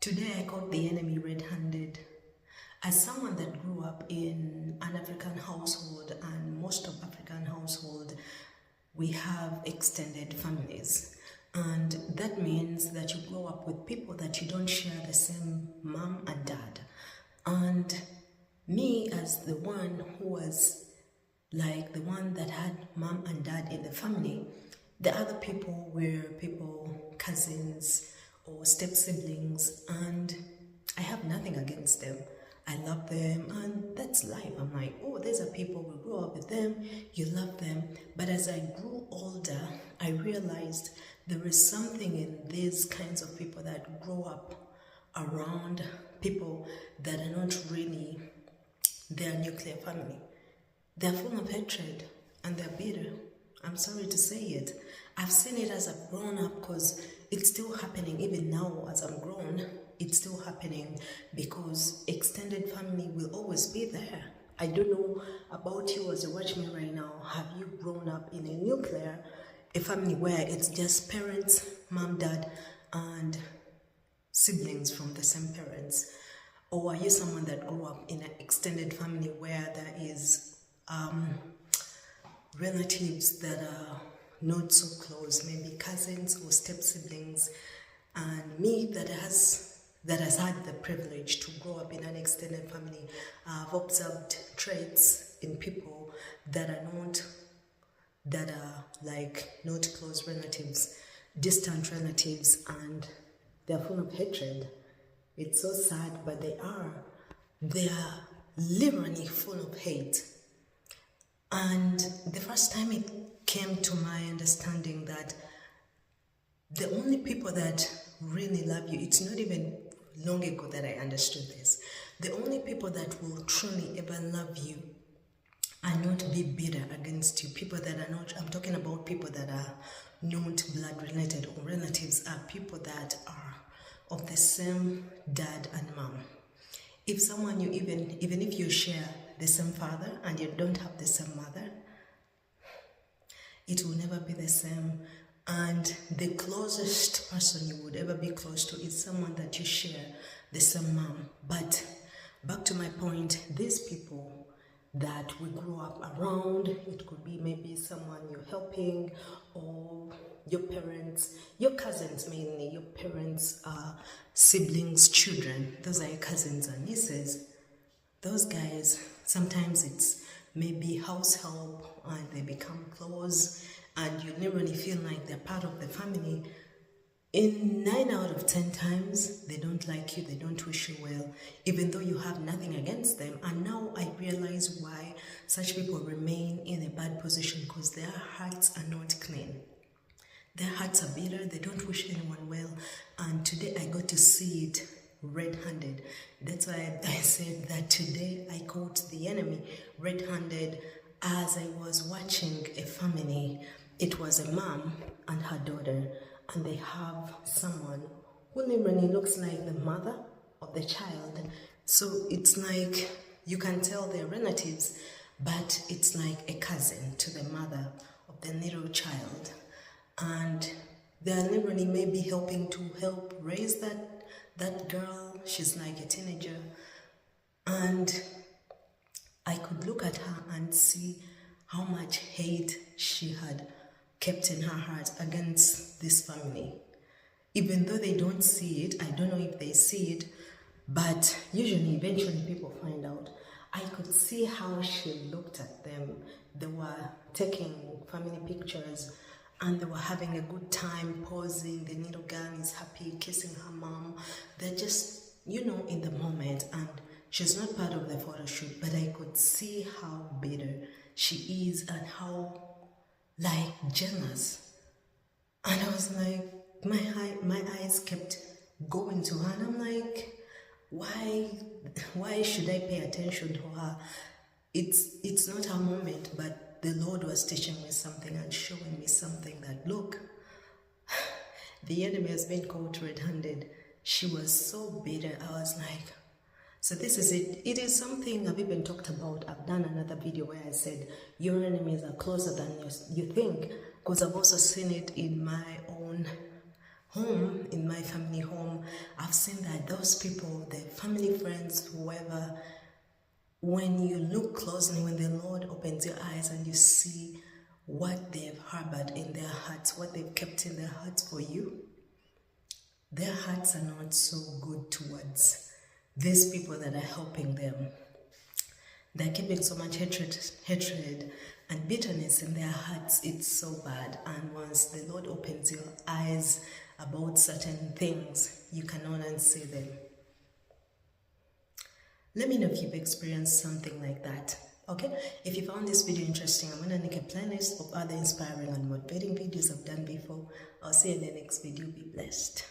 Today I caught the enemy red-handed. As someone that grew up in an African household, and most of African household, we have extended families. And that means that you grow up with people that you don't share the same mom and dad. And me, as the one who was like the one that had mom and dad in the family, the other people were people, cousins or step siblings, and I have nothing against them. I love them, and that's life. I'm like, oh, these are people, we grew up with them, you love them. But as I grew older, I realized there is something in these kinds of people that grow up around people that are not really their nuclear family. They're full of hatred and they're bitter. I'm sorry to say it. I've seen it as I've grown up, because it's still happening even now as I'm grown. It's still happening because extended family will always be there. I don't know about you as a watchman right now. Have you grown up in a nuclear, a family where it's just parents, mom, dad, and siblings from the same parents? Or are you someone that grew up in an extended family where there is relatives that are not so close, maybe cousins or step siblings? And me that has had the privilege to grow up in an extended family, I've observed traits in people that are not close relatives, distant relatives, and they're full of hatred. It's so sad, but they are literally full of hate. And the first time it came to my understanding that the only people that really love you, it's not even long ago that I understood this. The only people that will truly ever love you and not be bitter against you, people that are not, I'm talking about people that are not blood related or relatives, are people that are of the same dad and mom. If someone you even if you share the same father and you don't have the same mother, it will never be the same. And the closest person you would ever be close to is someone that you share the same mom. But back to my point, these people that we grew up around, it could be maybe someone you're helping, or your parents, your cousins mainly, your parents, siblings, children, those are your cousins and nieces. Those guys, sometimes it's maybe house help and they become close and you literally feel like they're part of the family. In 9 out of 10 times, they don't like you, they don't wish you well, even though you have nothing against them. And now I realize why such people remain in a bad position, because their hearts are not clean. Their hearts are bitter, they don't wish anyone well. And today I got to see it red-handed. That's why I said that today I caught the enemy red-handed as I was watching a family. It was a mom and her daughter, and they have someone who literally looks like the mother of the child. So it's like you can tell they're relatives, but it's like a cousin to the mother of the little child. And they're literally maybe helping to help raise that girl. She's like a teenager. And I could look at her and see how much hate she had kept in her heart against this family. Even though they don't see it, I don't know if they see it, but usually, eventually people find out. I could see how she looked at them. They were taking family pictures and they were having a good time, posing. The little girl is happy, kissing her mom. They're just, in the moment. And she's not part of the photo shoot, but I could see how bitter she is and how jealous. And I was like, my eyes kept going to her, and I'm like, why should I pay attention to her? It's not her moment, but the Lord was teaching me something and showing me something that, look, the enemy has been caught red-handed. She was so bitter. I was like, so this is it. It is something I've even talked about. I've done another video where I said your enemies are closer than you think, because I've also seen it in my own home, in my family home, I've seen that those people, the family, friends, whoever, when you look closely, when the Lord opens your eyes and you see what they've harbored in their hearts, what they've kept in their hearts for you, their hearts are not so good towards these people that are helping them. They're keeping so much hatred and bitterness in their hearts. It's so bad. And once the Lord opens your eyes about certain things, you cannot unsee them. Let me know if you've experienced something like that. Okay? If you found this video interesting, I'm gonna make a playlist of other inspiring and motivating videos I've done before. I'll see you in the next video. Be blessed.